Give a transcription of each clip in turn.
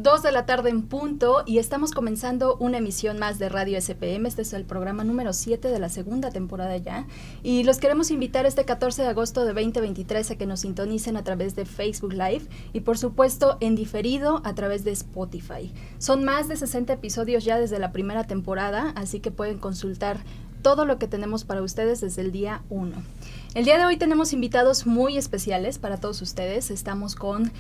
2 de la tarde en punto y estamos comenzando una emisión más de Radio SPM. Este es el programa número 7 de la segunda temporada ya y los queremos invitar este 14 de agosto de 2023 a que nos sintonicen a través de Facebook Live y por supuesto en diferido a través de Spotify. Son más de 60 episodios ya desde la primera temporada, así que pueden consultar todo lo que tenemos para ustedes desde el día 1. El día de hoy tenemos invitados muy especiales para todos ustedes. Estamos con,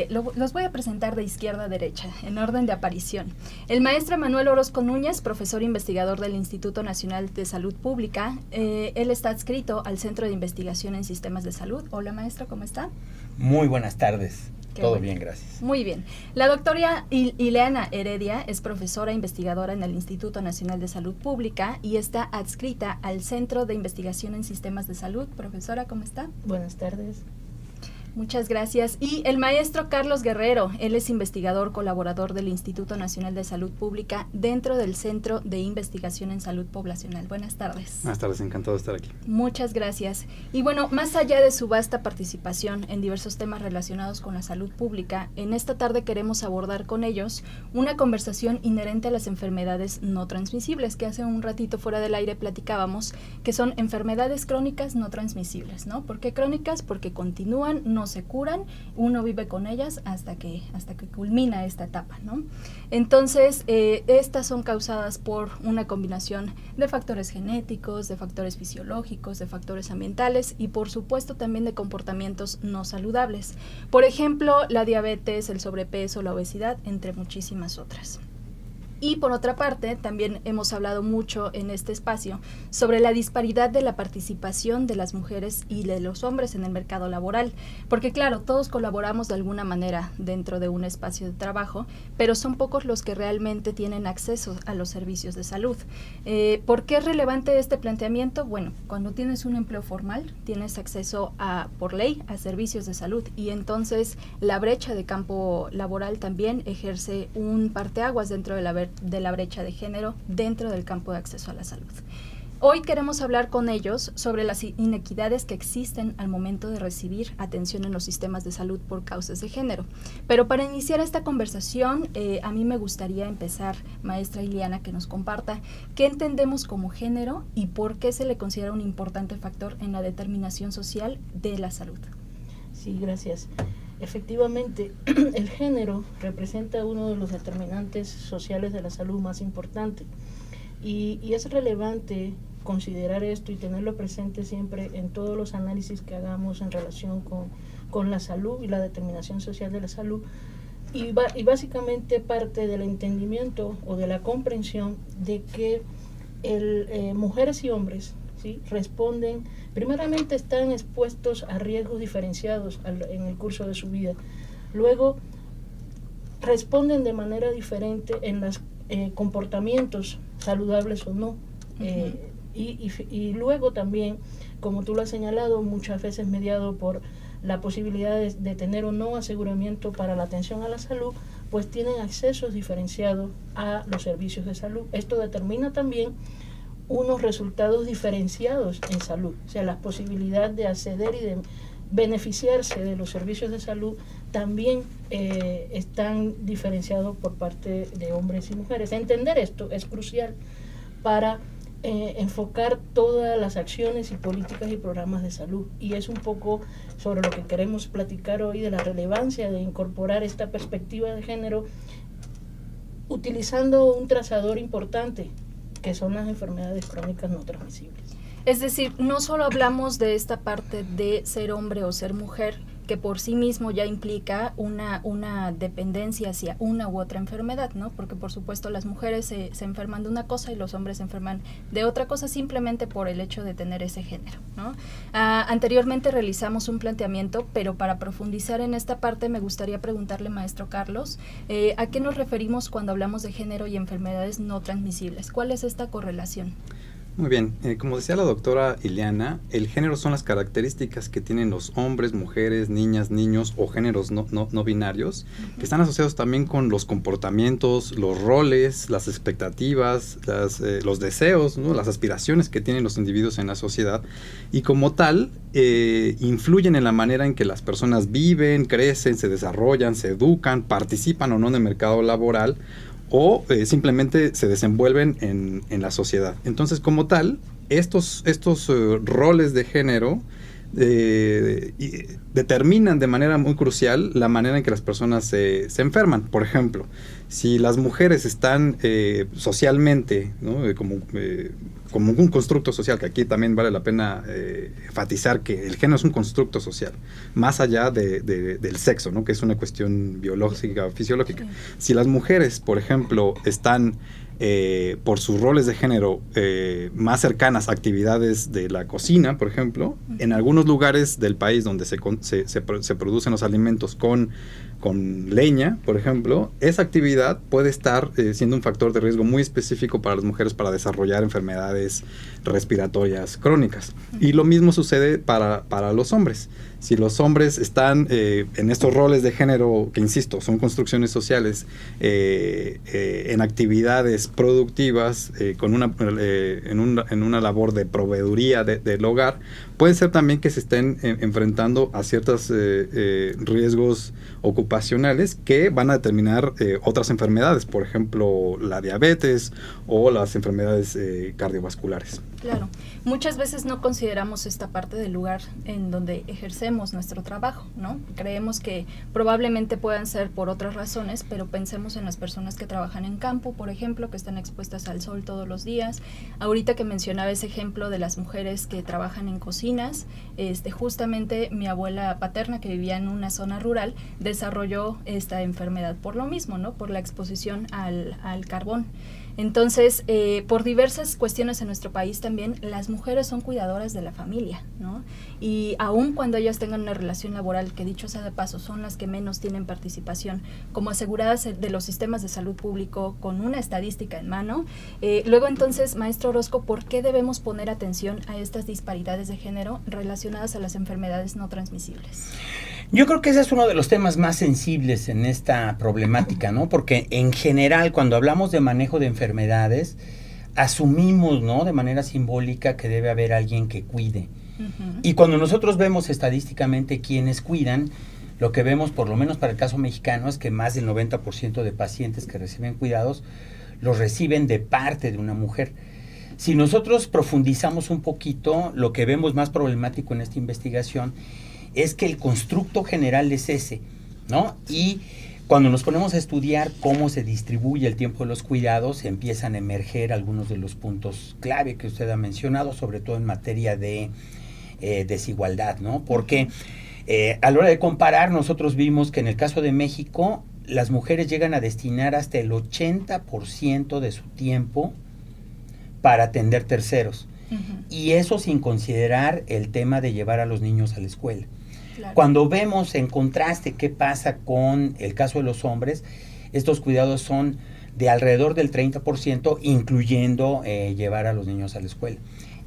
los voy a presentar de izquierda a derecha, en orden de aparición. El maestro Manuel Orozco Núñez, profesor investigador del Instituto Nacional de Salud Pública. Él está adscrito al Centro de Investigación en Sistemas de Salud. Hola maestro, ¿cómo está? Muy buenas tardes. Todo bueno. bien, gracias. Muy bien. La doctora Ileana Heredia es profesora investigadora en el Instituto Nacional de Salud Pública y está adscrita al Centro de Investigación en Sistemas de Salud. Profesora, ¿cómo está? Buenas tardes. Muchas gracias. Y el maestro Carlos Guerrero, él es investigador colaborador del Instituto Nacional de Salud Pública dentro del Centro de Investigación en Salud Poblacional. Buenas tardes. Buenas tardes, encantado de estar aquí. Muchas gracias. Y bueno, más allá de su vasta participación en diversos temas relacionados con la salud pública, en esta tarde queremos abordar con ellos una conversación inherente a las enfermedades no transmisibles, que hace un ratito fuera del aire platicábamos, que son enfermedades crónicas no transmisibles, ¿no? ¿Por qué crónicas? Porque continúan, no se curan, uno vive con ellas hasta que culmina esta etapa, ¿no? Entonces, estas son causadas por una combinación de factores genéticos, de factores fisiológicos, de factores ambientales y por supuesto también de comportamientos no saludables. Por ejemplo, la diabetes, el sobrepeso, la obesidad, entre muchísimas otras. Y por otra parte, también hemos hablado mucho en este espacio sobre la disparidad de la participación de las mujeres y de los hombres en el mercado laboral, porque claro, todos colaboramos de alguna manera dentro de un espacio de trabajo, pero son pocos los que realmente tienen acceso a los servicios de salud. ¿Por qué es relevante este planteamiento? Bueno, cuando tienes un empleo formal, tienes acceso por ley a servicios de salud y entonces la brecha de campo laboral también ejerce un parteaguas dentro de la brecha de género dentro del campo de acceso a la salud. Hoy queremos hablar con ellos sobre las inequidades que existen al momento de recibir atención en los sistemas de salud por causas de género. Pero para iniciar esta conversación, a mí me gustaría empezar, maestra Ileana, que nos comparta qué entendemos como género y por qué se le considera un importante factor en la determinación social de la salud. Sí, gracias. Efectivamente, el género representa uno de los determinantes sociales de la salud más importantes y es relevante considerar esto y tenerlo presente siempre en todos los análisis que hagamos en relación con la salud y la determinación social de la salud y básicamente parte del entendimiento o de la comprensión de que mujeres y hombres, ¿sí?, responden, primeramente están expuestos a riesgos diferenciados en el curso de su vida, luego responden de manera diferente en los comportamientos saludables o no, y luego también, como tú lo has señalado, muchas veces mediado por la posibilidad de tener o no aseguramiento para la atención a la salud, pues tienen accesos diferenciados a los servicios de salud. Esto determina también unos resultados diferenciados en salud, o sea, la posibilidad de acceder y de beneficiarse de los servicios de salud también están diferenciados por parte de hombres y mujeres. Entender esto es crucial para enfocar todas las acciones y políticas y programas de salud, y es un poco sobre lo que queremos platicar hoy, de la relevancia de incorporar esta perspectiva de género utilizando un trazador importante que son las enfermedades crónicas no transmisibles. Es decir, no solo hablamos de esta parte de ser hombre o ser mujer, que por sí mismo ya implica una dependencia hacia una u otra enfermedad, ¿no? Porque por supuesto las mujeres se enferman de una cosa y los hombres se enferman de otra cosa simplemente por el hecho de tener ese género, ¿no? Anteriormente realizamos un planteamiento, pero para profundizar en esta parte me gustaría preguntarle, maestro Carlos, ¿a qué nos referimos cuando hablamos de género y enfermedades no transmisibles? ¿Cuál es esta correlación? Muy bien, como decía la doctora Ileana, el género son las características que tienen los hombres, mujeres, niñas, niños o géneros no binarios, que están asociados también con los comportamientos, los roles, las expectativas, los deseos, ¿no? Las aspiraciones que tienen los individuos en la sociedad, y como tal influyen en la manera en que las personas viven, crecen, se desarrollan, se educan, participan o no en el mercado laboral, o simplemente se desenvuelven en la sociedad. Entonces, como tal, estos roles de género determinan de manera muy crucial la manera en que las personas se enferman. Por ejemplo, si las mujeres están socialmente, ¿no? como un constructo social, que aquí también vale la pena enfatizar que el género es un constructo social, más allá del sexo, ¿no? Que es una cuestión biológica, fisiológica. Sí. Si las mujeres, por ejemplo, están por sus roles de género más cercanas a actividades de la cocina, por ejemplo, en algunos lugares del país donde se producen los alimentos con leña, por ejemplo, esa actividad puede estar siendo un factor de riesgo muy específico para las mujeres para desarrollar enfermedades respiratorias crónicas. Y lo mismo sucede para los hombres. Si los hombres están en estos roles de género, que insisto, son construcciones sociales, en actividades productivas, en una labor de proveeduría del hogar, puede ser también que se estén enfrentando a ciertos riesgos ocupacionales que van a determinar otras enfermedades, por ejemplo, la diabetes o las enfermedades cardiovasculares. Claro, muchas veces no consideramos esta parte del lugar en donde ejercemos nuestro trabajo, ¿no? Creemos que probablemente puedan ser por otras razones, pero pensemos en las personas que trabajan en campo, por ejemplo, que están expuestas al sol todos los días. Ahorita que mencionaba ese ejemplo de las mujeres que trabajan en cocinas, justamente mi abuela paterna, que vivía en una zona rural, desarrolló esta enfermedad por lo mismo, ¿no? Por la exposición al carbón. Entonces, por diversas cuestiones en nuestro país también, las mujeres son cuidadoras de la familia, ¿no? Y aun cuando ellas tengan una relación laboral, que dicho sea de paso, son las que menos tienen participación, como aseguradas de los sistemas de salud público con una estadística en mano, luego entonces, maestro Orozco, ¿por qué debemos poner atención a estas disparidades de género relacionadas a las enfermedades no transmisibles? Yo creo que ese es uno de los temas más sensibles en esta problemática, ¿no? Porque en general, cuando hablamos de manejo de enfermedades, asumimos, ¿no?, de manera simbólica que debe haber alguien que cuide. Uh-huh. Y cuando nosotros vemos estadísticamente quiénes cuidan, lo que vemos, por lo menos para el caso mexicano, es que más del 90% de pacientes que reciben cuidados los reciben de parte de una mujer. Si nosotros profundizamos un poquito, lo que vemos más problemático en esta investigación es que el constructo general es ese, ¿no? Y cuando nos ponemos a estudiar cómo se distribuye el tiempo de los cuidados, empiezan a emerger algunos de los puntos clave que usted ha mencionado, sobre todo en materia de desigualdad, ¿no? Porque a la hora de comparar, nosotros vimos que en el caso de México, las mujeres llegan a destinar hasta el 80% de su tiempo para atender terceros. Uh-huh. Y eso sin considerar el tema de llevar a los niños a la escuela. Claro. Cuando vemos en contraste qué pasa con el caso de los hombres, estos cuidados son de alrededor del 30%, incluyendo llevar a los niños a la escuela.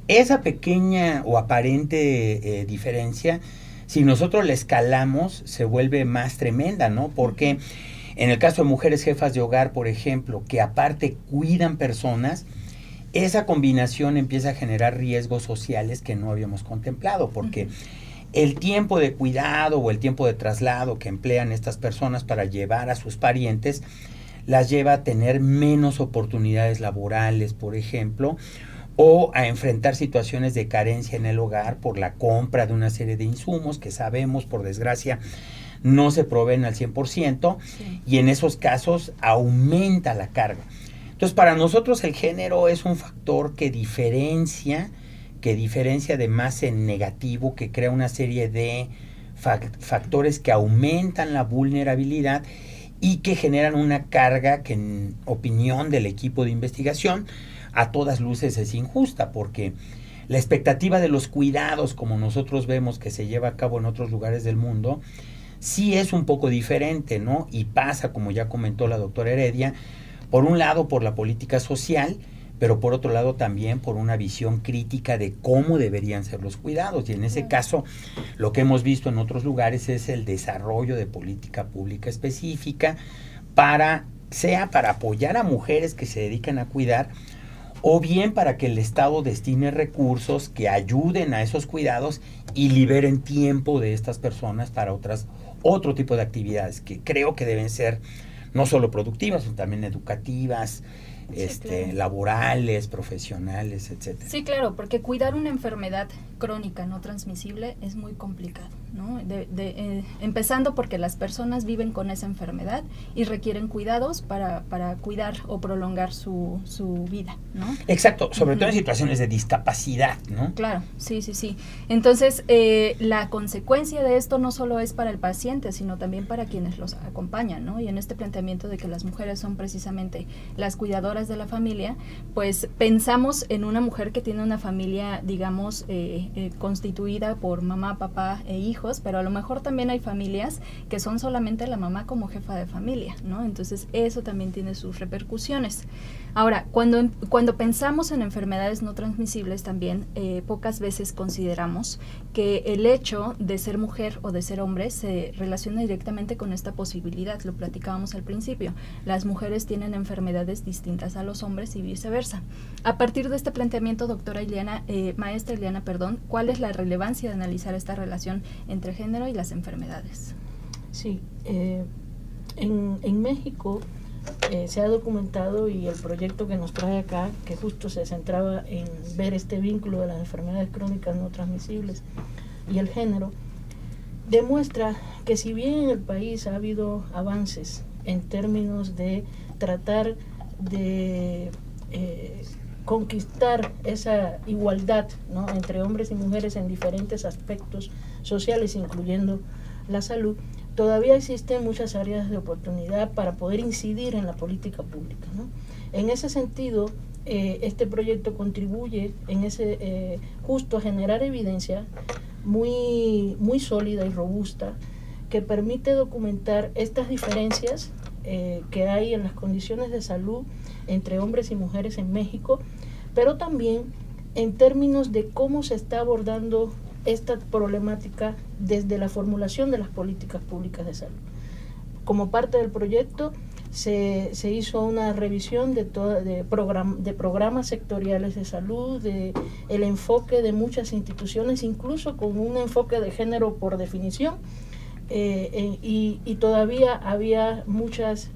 Esa pequeña o aparente diferencia, si nosotros la escalamos, se vuelve más tremenda, ¿no? Porque en el caso de mujeres jefas de hogar, por ejemplo, que aparte cuidan personas, esa combinación empieza a generar riesgos sociales que no habíamos contemplado, porque el tiempo de cuidado o el tiempo de traslado que emplean estas personas para llevar a sus parientes las lleva a tener menos oportunidades laborales, por ejemplo, o a enfrentar situaciones de carencia en el hogar por la compra de una serie de insumos que sabemos, por desgracia, no se proveen al 100%, sí. Y en esos casos aumenta la carga. Entonces, para nosotros el género es un factor que diferencia además en negativo, que crea una serie de factores que aumentan la vulnerabilidad y que generan una carga que, en opinión del equipo de investigación, a todas luces es injusta, porque la expectativa de los cuidados, como nosotros vemos que se lleva a cabo en otros lugares del mundo, sí es un poco diferente, ¿no? Y pasa, como ya comentó la doctora Heredia, por un lado por la política social, pero por otro lado también por una visión crítica de cómo deberían ser los cuidados. Y en ese caso, lo que hemos visto en otros lugares es el desarrollo de política pública específica sea para apoyar a mujeres que se dedican a cuidar, o bien para que el Estado destine recursos que ayuden a esos cuidados y liberen tiempo de estas personas para otro tipo de actividades que creo que deben ser no solo productivas, sino también educativas, claro, laborales, profesionales, etcétera. Sí, claro, porque cuidar una enfermedad crónica no transmisible es muy complicado, ¿no? Empezando porque las personas viven con esa enfermedad y requieren cuidados para cuidar o prolongar su vida, ¿no? Exacto, sobre todo en situaciones de discapacidad, ¿no? Claro, sí. Entonces, la consecuencia de esto no solo es para el paciente, sino también para quienes los acompañan, ¿no? Y en este planteamiento de que las mujeres son precisamente las cuidadoras de la familia, pues pensamos en una mujer que tiene una familia, digamos, constituida por mamá, papá e hijos, pero a lo mejor también hay familias que son solamente la mamá como jefa de familia, ¿no? Entonces eso también tiene sus repercusiones. Ahora, cuando pensamos en enfermedades no transmisibles también, pocas veces consideramos que el hecho de ser mujer o de ser hombre se relaciona directamente con esta posibilidad, lo platicábamos al principio. Las mujeres tienen enfermedades distintas a los hombres y viceversa. A partir de este planteamiento, maestra Ileana, ¿cuál es la relevancia de analizar esta relación entre género y las enfermedades? Sí, en México se ha documentado, y el proyecto que nos trae acá, que justo se centraba en ver este vínculo de las enfermedades crónicas no transmisibles y el género, demuestra que si bien en el país ha habido avances en términos de tratar de conquistar esa igualdad, ¿no?, entre hombres y mujeres en diferentes aspectos sociales, incluyendo la salud, todavía existen muchas áreas de oportunidad para poder incidir en la política pública, ¿no? En ese sentido, este proyecto contribuye justo a generar evidencia muy sólida y robusta que permite documentar estas diferencias que hay en las condiciones de salud entre hombres y mujeres en México, pero también en términos de cómo se está abordando esta problemática desde la formulación de las políticas públicas de salud. Como parte del proyecto se hizo una revisión de programas sectoriales de salud, de el enfoque de muchas instituciones, incluso con un enfoque de género por definición, y todavía había muchas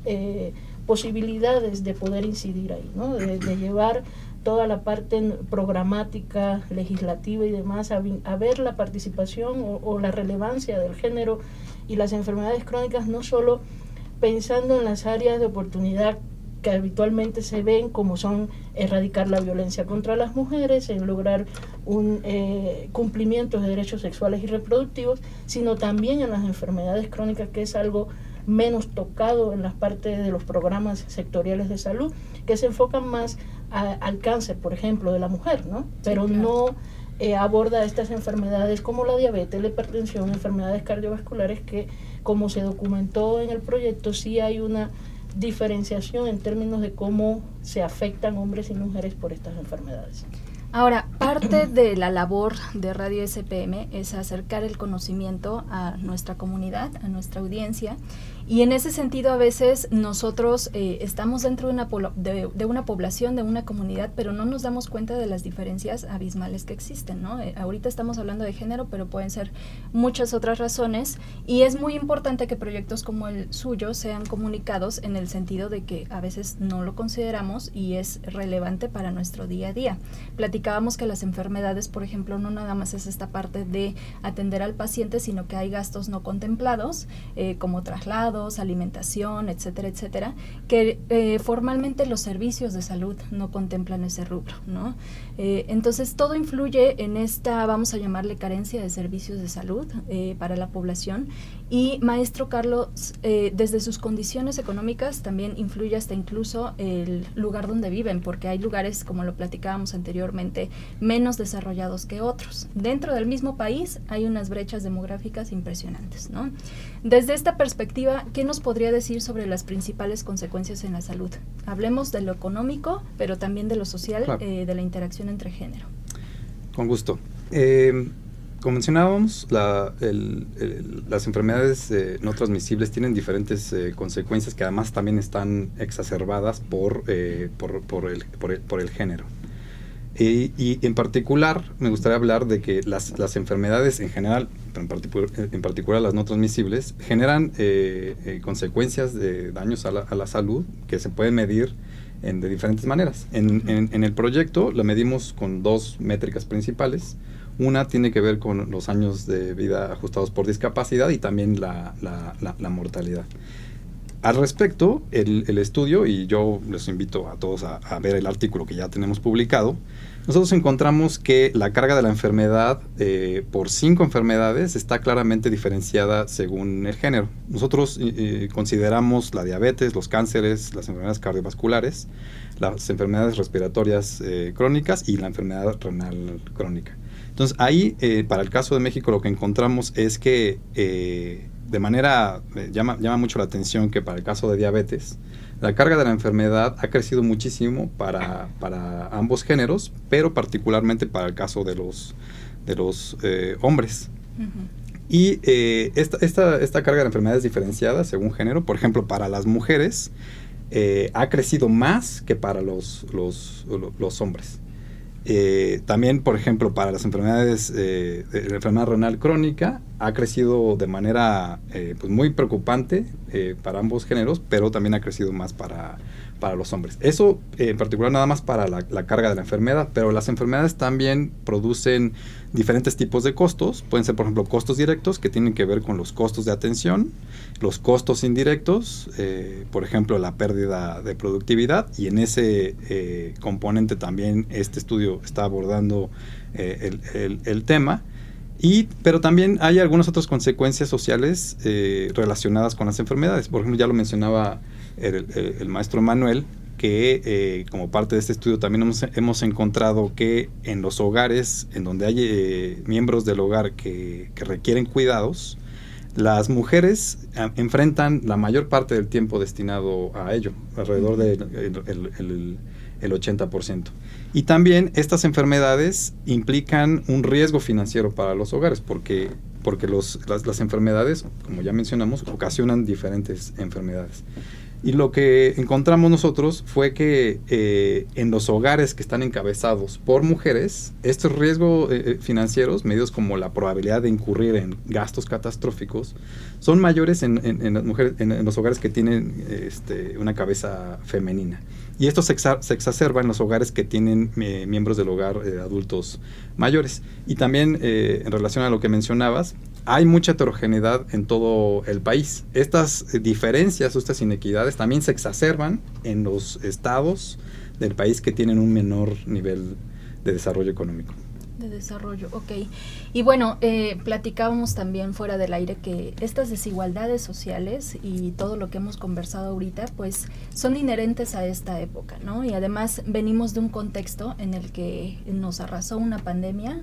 posibilidades de poder incidir ahí, ¿no? De llevar toda la parte programática, legislativa y demás, a ver la participación o la relevancia del género y las enfermedades crónicas, no solo pensando en las áreas de oportunidad que habitualmente se ven, como son erradicar la violencia contra las mujeres, en lograr un cumplimiento de derechos sexuales y reproductivos, sino también en las enfermedades crónicas, que es algo menos tocado en las partes de los programas sectoriales de salud, que se enfocan más al cáncer, por ejemplo, de la mujer, ¿no? Pero sí, claro, no aborda estas enfermedades como la diabetes, la hipertensión, enfermedades cardiovasculares, que, como se documentó en el proyecto, sí hay una diferenciación en términos de cómo se afectan hombres y mujeres por estas enfermedades. Ahora, parte de la labor de Radio SPM es acercar el conocimiento a nuestra comunidad, a nuestra audiencia, y en ese sentido a veces nosotros estamos dentro de una población, de una comunidad, pero no nos damos cuenta de las diferencias abismales que existen, ¿no? Ahorita estamos hablando de género, pero pueden ser muchas otras razones, y es muy importante que proyectos como el suyo sean comunicados en el sentido de que a veces no lo consideramos y es relevante para nuestro día a día. Platicábamos que las enfermedades, por ejemplo, no nada más es esta parte de atender al paciente, sino que hay gastos no contemplados, como traslados, alimentación, etcétera, etcétera, que formalmente los servicios de salud no contemplan ese rubro, ¿no? Entonces todo influye en esta, vamos a llamarle, carencia de servicios de salud para la población, Y maestro Carlos, desde sus condiciones económicas también influye hasta incluso el lugar donde viven, porque hay lugares, como lo platicábamos anteriormente, menos desarrollados que otros. Dentro del mismo país hay unas brechas demográficas impresionantes, ¿no? Desde esta perspectiva, ¿qué nos podría decir sobre las principales consecuencias en la salud? Hablemos de lo económico, pero también de lo social, claro, de la interacción entre género. Con gusto. Como mencionábamos, las enfermedades no transmisibles tienen diferentes consecuencias que además también están exacerbadas por el género. Y en particular me gustaría hablar de que las enfermedades en general, en particular las no transmisibles, generan consecuencias de daños a la salud que se pueden medir de diferentes maneras. En el proyecto la medimos con dos métricas principales. Una tiene que ver con los años de vida ajustados por discapacidad y también la mortalidad. Al respecto, el estudio, y yo les invito a todos a ver el artículo que ya tenemos publicado, nosotros encontramos que la carga de la enfermedad por 5 enfermedades está claramente diferenciada según el género. Nosotros consideramos la diabetes, los cánceres, las enfermedades cardiovasculares, las enfermedades respiratorias crónicas y la enfermedad renal crónica. Entonces ahí, para el caso de México, lo que encontramos es que de manera, llama mucho la atención que para el caso de diabetes, la carga de la enfermedad ha crecido muchísimo para ambos géneros, pero particularmente para el caso de los hombres. Uh-huh. Y esta carga de enfermedades diferenciada según género, por ejemplo, para las mujeres, ha crecido más que para los hombres. También, por ejemplo, para las enfermedades, la enfermedad renal crónica ha crecido de manera pues muy preocupante para ambos géneros, pero también ha crecido más para los hombres. Eso en particular nada más para la carga de la enfermedad, pero las enfermedades también producen diferentes tipos de costos. Pueden ser, por ejemplo, costos directos que tienen que ver con los costos de atención, los costos indirectos, por ejemplo, la pérdida de productividad, y en ese componente también este estudio está abordando el tema. Pero también hay algunas otras consecuencias sociales relacionadas con las enfermedades. Por ejemplo, ya lo mencionaba el maestro Manuel, que como parte de este estudio también hemos encontrado que en los hogares en donde hay miembros del hogar que requieren cuidados, las mujeres enfrentan la mayor parte del tiempo destinado a ello, alrededor del 80%. Y también estas enfermedades implican un riesgo financiero para los hogares, porque las enfermedades, como ya mencionamos, ocasionan diferentes enfermedades. Y lo que encontramos nosotros fue que en los hogares que están encabezados por mujeres, estos riesgos financieros, medidos como la probabilidad de incurrir en gastos catastróficos, son mayores en las mujeres, en los hogares que tienen una cabeza femenina. Y esto se exacerba en los hogares que tienen miembros del hogar adultos mayores. Y también, en relación a lo que mencionabas, hay mucha heterogeneidad en todo el país. Estas diferencias o estas inequidades también se exacerban en los estados del país que tienen un menor nivel de desarrollo económico. De desarrollo, ok. Y bueno, platicábamos también fuera del aire que estas desigualdades sociales y todo lo que hemos conversado ahorita, pues son inherentes a esta época, ¿no? Y además venimos de un contexto en el que nos arrasó una pandemia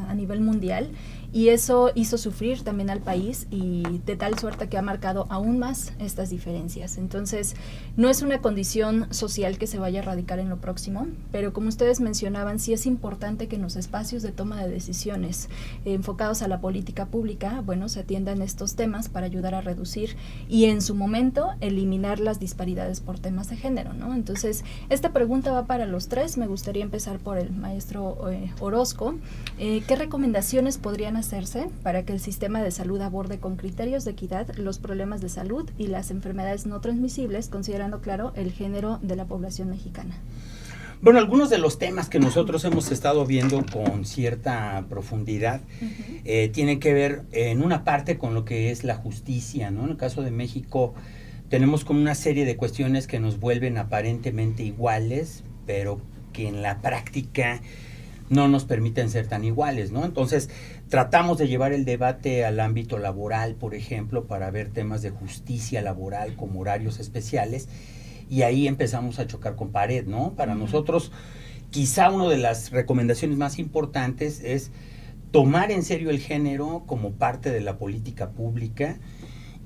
a nivel mundial, y eso hizo sufrir también al país, y de tal suerte que ha marcado aún más estas diferencias. Entonces, no es una condición social que se vaya a erradicar en lo próximo, pero como ustedes mencionaban, sí es importante que en los espacios de toma de decisiones enfocados a la política pública, bueno, se atiendan estos temas para ayudar a reducir y en su momento eliminar las disparidades por temas de género, ¿no? Entonces, esta pregunta va para los tres. Me gustaría empezar por el maestro Orozco. ¿Qué recomendaciones podrían hacerse para que el sistema de salud aborde con criterios de equidad los problemas de salud y las enfermedades no transmisibles, considerando, claro, el género de la población mexicana? Bueno, algunos de los temas que nosotros hemos estado viendo con cierta profundidad tienen que ver en una parte con lo que es la justicia, ¿no? En el caso de México tenemos como una serie de cuestiones que nos vuelven aparentemente iguales, pero que en la práctica no nos permiten ser tan iguales, ¿no? Entonces, tratamos de llevar el debate al ámbito laboral, por ejemplo, para ver temas de justicia laboral como horarios especiales, y ahí empezamos a chocar con pared, ¿no? Para nosotros, quizá una de las recomendaciones más importantes es tomar en serio el género como parte de la política pública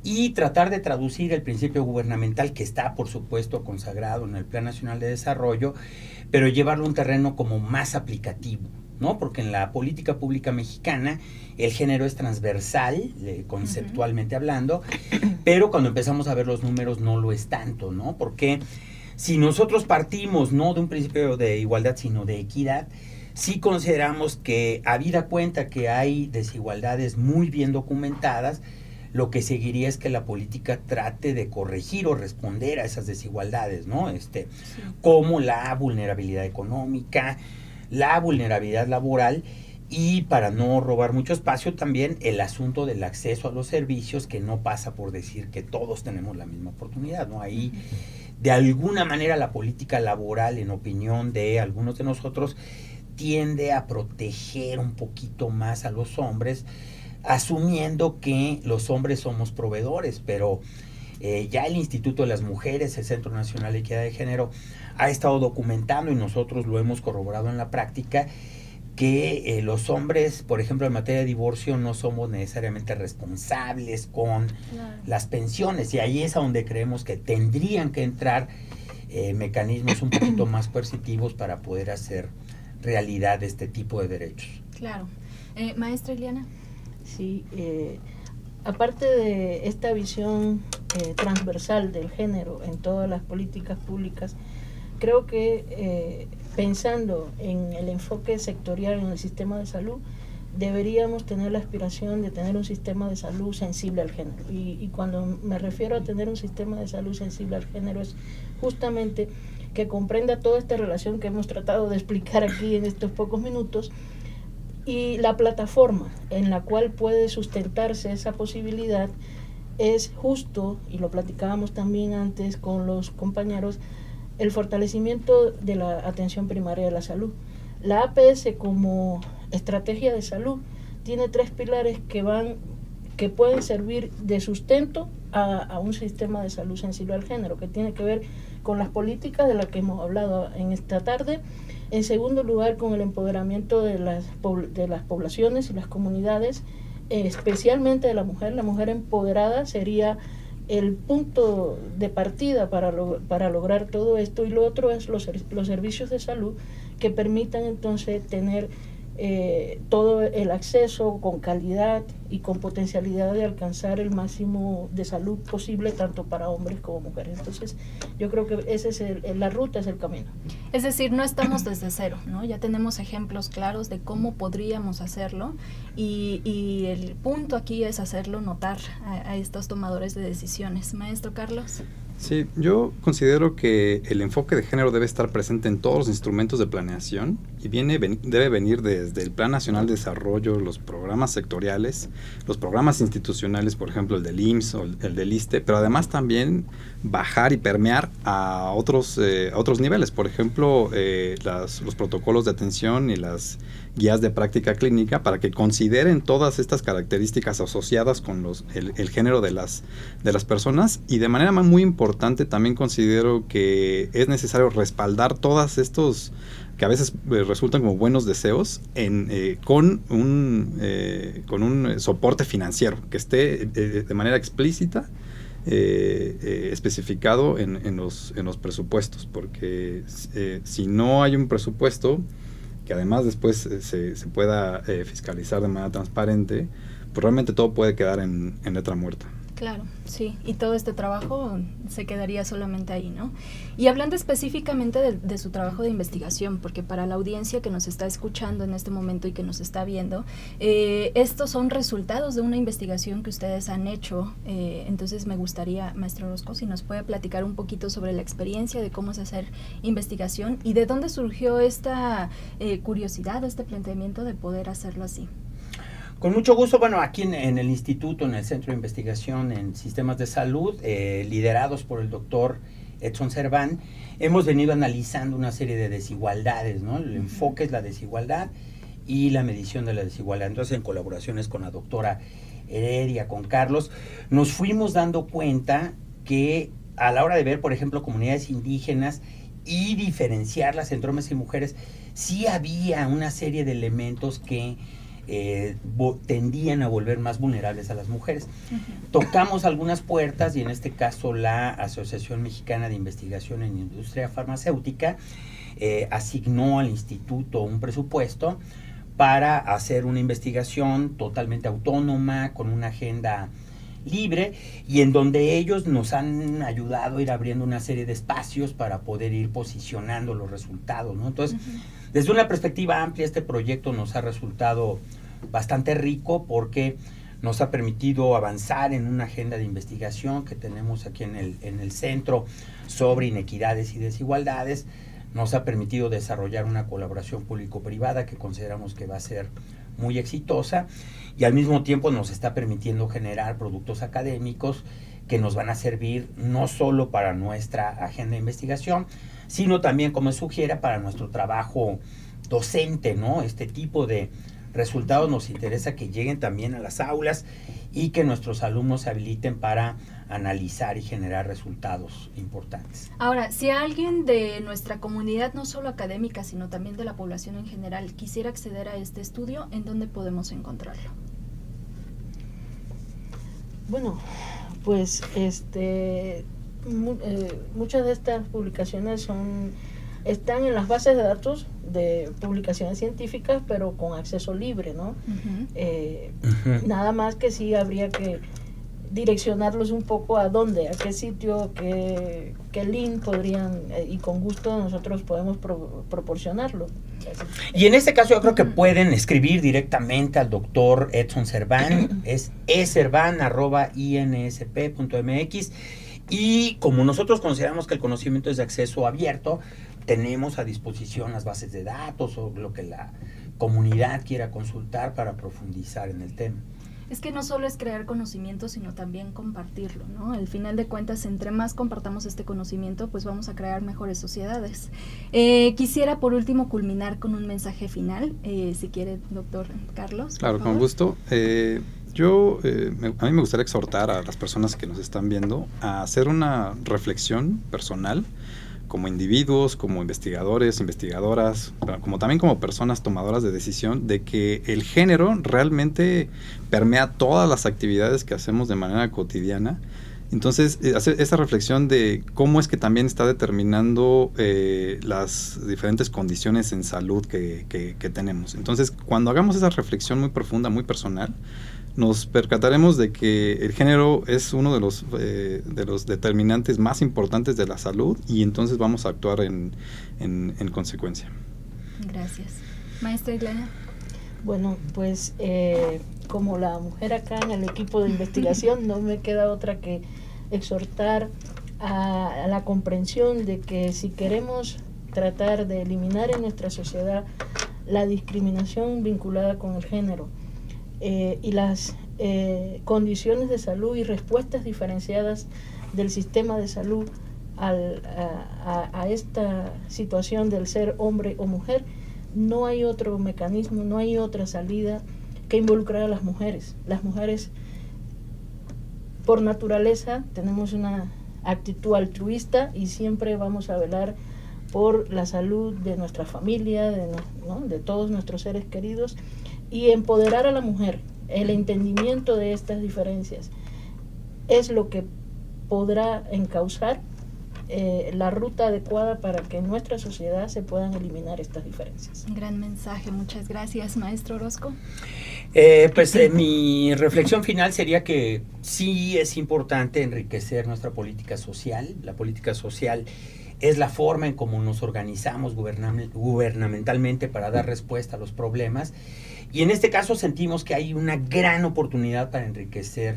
y tratar de traducir el principio gubernamental que está, por supuesto, consagrado en el Plan Nacional de Desarrollo, pero llevarlo a un terreno como más aplicativo, ¿no? Porque en la política pública mexicana el género es transversal, conceptualmente hablando, pero cuando empezamos a ver los números no lo es tanto, ¿no? Porque si nosotros partimos no de un principio de igualdad, sino de equidad, sí consideramos que, habida cuenta que hay desigualdades muy bien documentadas, lo que seguiría es que la política trate de corregir o responder a esas desigualdades, ¿no? Como la vulnerabilidad económica, la vulnerabilidad laboral, y para no robar mucho espacio también el asunto del acceso a los servicios, que no pasa por decir que todos tenemos la misma oportunidad, ¿no? Ahí, de alguna manera, la política laboral, en opinión de algunos de nosotros, tiende a proteger un poquito más a los hombres, asumiendo que los hombres somos proveedores, pero ya el Instituto de las Mujeres, el Centro Nacional de Equidad de Género, ha estado documentando, y nosotros lo hemos corroborado en la práctica, que los hombres, por ejemplo, en materia de divorcio, no somos necesariamente responsables con las pensiones, y ahí es a donde creemos que tendrían que entrar mecanismos un poquito más coercitivos para poder hacer realidad este tipo de derechos. Claro. Maestra Ileana. Sí, aparte de esta visión transversal del género en todas las políticas públicas, creo que pensando en el enfoque sectorial en el sistema de salud, deberíamos tener la aspiración de tener un sistema de salud sensible al género. Y cuando me refiero a tener un sistema de salud sensible al género, es justamente que comprenda toda esta relación que hemos tratado de explicar aquí en estos pocos minutos, y la plataforma en la cual puede sustentarse esa posibilidad es justo, y lo platicábamos también antes con los compañeros, el fortalecimiento de la atención primaria de la salud. La APS, como estrategia de salud, tiene 3 pilares que pueden servir de sustento a un sistema de salud sensible al género, que tiene que ver con las políticas de las que hemos hablado en esta tarde. En segundo lugar, con el empoderamiento de las poblaciones y las comunidades, especialmente de la mujer. La mujer empoderada sería el punto de partida para lograr todo esto. Y lo otro es los servicios de salud que permitan entonces tener todo el acceso con calidad y con potencialidad de alcanzar el máximo de salud posible, tanto para hombres como mujeres. Entonces, yo creo que esa es la ruta, es el camino. Es decir, no estamos desde cero, ¿no? Ya tenemos ejemplos claros de cómo podríamos hacerlo, y el punto aquí es hacerlo notar a estos tomadores de decisiones. Maestro Carlos. Sí, yo considero que el enfoque de género debe estar presente en todos los instrumentos de planeación y debe venir desde el Plan Nacional de Desarrollo, los programas sectoriales, los programas institucionales, por ejemplo el del IMSS o el del ISSSTE, pero además también bajar y permear a otros niveles, por ejemplo los protocolos de atención y las guías de práctica clínica, para que consideren todas estas características asociadas con el género de las personas. Y de manera muy importante también considero que es necesario respaldar todos estos que a veces resultan como buenos deseos con un soporte financiero que esté de manera explícita especificado en los presupuestos, porque si no hay un presupuesto que además después se pueda fiscalizar de manera transparente, pues realmente todo puede quedar en letra muerta. Claro, sí, y todo este trabajo se quedaría solamente ahí, ¿no? Y hablando específicamente de su trabajo de investigación, porque para la audiencia que nos está escuchando en este momento y que nos está viendo, estos son resultados de una investigación que ustedes han hecho. Entonces me gustaría, maestro Orozco, si nos puede platicar un poquito sobre la experiencia de cómo es hacer investigación y de dónde surgió esta curiosidad, este planteamiento de poder hacerlo así. Con mucho gusto. Bueno, aquí en el instituto, en el Centro de Investigación en Sistemas de Salud, liderados por el doctor Edson Servan, hemos venido analizando una serie de desigualdades, ¿no? El enfoque es la desigualdad y la medición de la desigualdad. Entonces, en colaboraciones con la doctora Heredia, con Carlos, nos fuimos dando cuenta que a la hora de ver, por ejemplo, comunidades indígenas y diferenciarlas entre hombres y mujeres, sí había una serie de elementos que tendían a volver más vulnerables a las mujeres. Tocamos algunas puertas y en este caso la Asociación Mexicana de Investigación en Industria Farmacéutica asignó al instituto un presupuesto para hacer una investigación totalmente autónoma, con una agenda libre, y en donde ellos nos han ayudado a ir abriendo una serie de espacios para poder ir posicionando los resultados, ¿no? Entonces, desde una perspectiva amplia, este proyecto nos ha resultado bastante rico porque nos ha permitido avanzar en una agenda de investigación que tenemos aquí en el centro sobre inequidades y desigualdades. Nos ha permitido desarrollar una colaboración público-privada que consideramos que va a ser muy exitosa, y al mismo tiempo nos está permitiendo generar productos académicos que nos van a servir no solo para nuestra agenda de investigación, sino también, como sugiere, para nuestro trabajo docente, ¿no? Este tipo de resultados nos interesa que lleguen también a las aulas y que nuestros alumnos se habiliten para analizar y generar resultados importantes. Ahora, si alguien de nuestra comunidad, no solo académica, sino también de la población en general, quisiera acceder a este estudio, ¿en dónde podemos encontrarlo? Bueno, pues muchas de estas publicaciones están en las bases de datos de publicaciones científicas, pero con acceso libre, ¿no? Nada más que sí habría que direccionarlos un poco a dónde, a qué sitio, qué link podrían, y con gusto nosotros podemos proporcionarlo. Y en este caso yo creo que pueden escribir directamente al doctor Edson Servan, es eservan@insp.mx, y como nosotros consideramos que el conocimiento es de acceso abierto, tenemos a disposición las bases de datos o lo que la comunidad quiera consultar para profundizar en el tema. Es que no solo es crear conocimiento, sino también compartirlo, ¿no? Al final de cuentas, entre más compartamos este conocimiento, pues vamos a crear mejores sociedades. Quisiera, por último, culminar con un mensaje final, si quiere, doctor Carlos. Claro, con gusto. A mí me gustaría exhortar a las personas que nos están viendo a hacer una reflexión personal, como individuos, como investigadores, investigadoras, como también como personas tomadoras de decisión, de que el género realmente permea todas las actividades que hacemos de manera cotidiana. Entonces, hacer esa reflexión de cómo es que también está determinando las diferentes condiciones en salud que tenemos. Entonces, cuando hagamos esa reflexión muy profunda, muy personal, nos percataremos de que el género es uno de los determinantes más importantes de la salud, y entonces vamos a actuar en consecuencia. Gracias. Maestra Ileana. Bueno, pues como la mujer acá en el equipo de investigación, no me queda otra que exhortar a la comprensión de que si queremos tratar de eliminar en nuestra sociedad la discriminación vinculada con el género, y las condiciones de salud y respuestas diferenciadas del sistema de salud a esta situación del ser hombre o mujer, no hay otro mecanismo, no hay otra salida que involucrar a las mujeres. Las mujeres, por naturaleza, tenemos una actitud altruista y siempre vamos a velar por la salud de nuestra familia, de todos nuestros seres queridos, y empoderar a la mujer. El entendimiento de estas diferencias es lo que podrá encauzar la ruta adecuada para que en nuestra sociedad se puedan eliminar estas diferencias. Un gran mensaje, muchas gracias, maestro Orozco. Mi reflexión final sería que sí es importante enriquecer nuestra política social. La política social es la forma en cómo nos organizamos gubernamentalmente para dar respuesta a los problemas, y en este caso sentimos que hay una gran oportunidad para enriquecer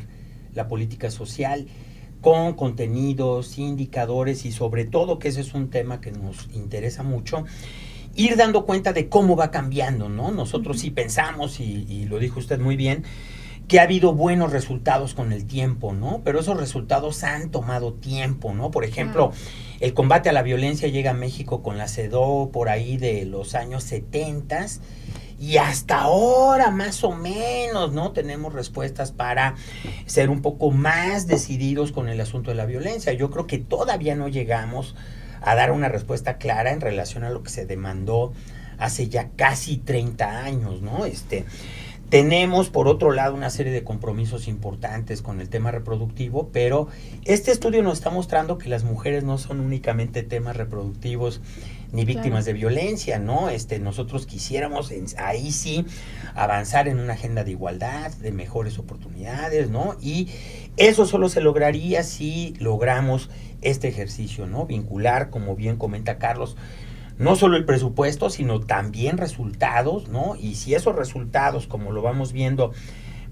la política social con contenidos, indicadores, y sobre todo, que ese es un tema que nos interesa mucho, ir dando cuenta de cómo va cambiando, ¿no? Nosotros sí pensamos, y lo dijo usted muy bien, que ha habido buenos resultados con el tiempo, ¿no? Pero esos resultados han tomado tiempo, ¿no? Por ejemplo, el combate a la violencia llega a México con la CEDAW por ahí de los años 70 y hasta ahora más o menos, ¿no? Tenemos respuestas para ser un poco más decididos con el asunto de la violencia. Yo creo que todavía no llegamos a dar una respuesta clara en relación a lo que se demandó hace ya casi 30 años, ¿no? Tenemos, por otro lado, una serie de compromisos importantes con el tema reproductivo, pero este estudio nos está mostrando que las mujeres no son únicamente temas reproductivos ni víctimas de violencia, ¿no? Nosotros quisiéramos ahí sí avanzar en una agenda de igualdad, de mejores oportunidades, ¿no? Y eso solo se lograría si logramos este ejercicio, ¿no? Vincular, como bien comenta Carlos, no solo el presupuesto, sino también resultados, ¿no? Y si esos resultados, como lo vamos viendo,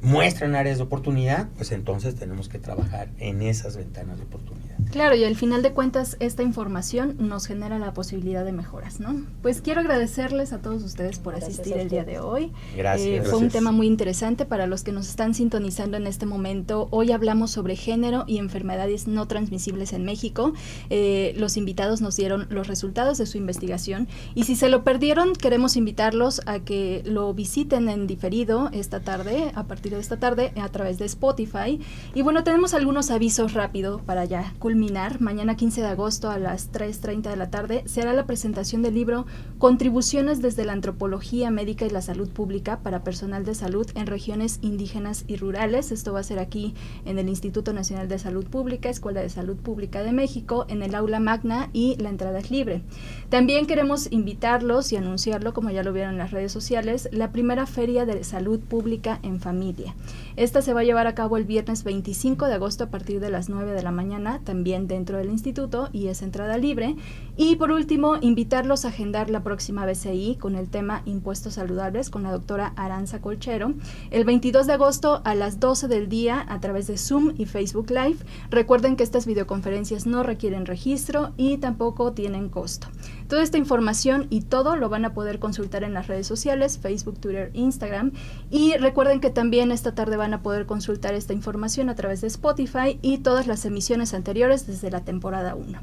muestran áreas de oportunidad, pues entonces tenemos que trabajar en esas ventanas de oportunidad. Claro, y al final de cuentas esta información nos genera la posibilidad de mejoras, ¿no? Pues quiero agradecerles a todos ustedes por asistir el día de hoy. Gracias. Fue un tema muy interesante para los que nos están sintonizando en este momento. Hoy hablamos sobre género y enfermedades no transmisibles en México. Los invitados nos dieron los resultados de su investigación y si se lo perdieron, queremos invitarlos a que lo visiten en diferido esta tarde, a partir de esta tarde, a través de Spotify. Y bueno, tenemos algunos avisos rápido para ya culminar. Mañana 15 de agosto a las 3:30 de la tarde se hará la presentación del libro Contribuciones desde la antropología médica y la salud pública para personal de salud en regiones indígenas y rurales. Esto va a ser aquí en el Instituto Nacional de Salud Pública, Escuela de Salud Pública de México, en el aula magna, y la entrada es libre. También queremos invitarlos y anunciarlo, como ya lo vieron en las redes sociales, la primera feria de salud pública en familia. Esta se va a llevar a cabo el viernes 25 de agosto a partir de las 9 de la mañana, también dentro del instituto, y es entrada libre. Y por último, invitarlos a agendar la próxima BCI con el tema Impuestos Saludables con la doctora Aranza Colchero, el 22 de agosto a las 12 del día a través de Zoom y Facebook Live. Recuerden que estas videoconferencias no requieren registro y tampoco tienen costo. Toda esta información y todo lo van a poder consultar en las redes sociales, Facebook, Twitter, Instagram. Y recuerden que también esta tarde van a poder consultar esta información a través de Spotify y todas las emisiones anteriores desde la temporada 1.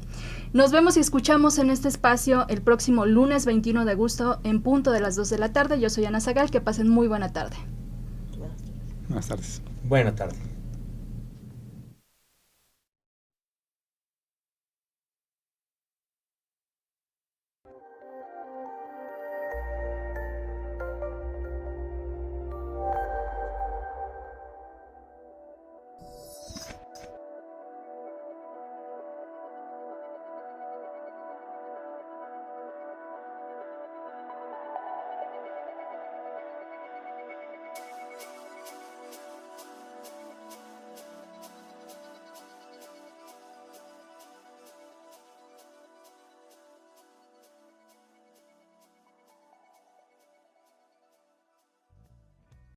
Nos vemos y escuchamos en este espacio el próximo lunes 21 de agosto en punto de las 2 de la tarde. Yo soy Ana Zagal, que pasen muy buena tarde. Buenas tardes. Buena tarde.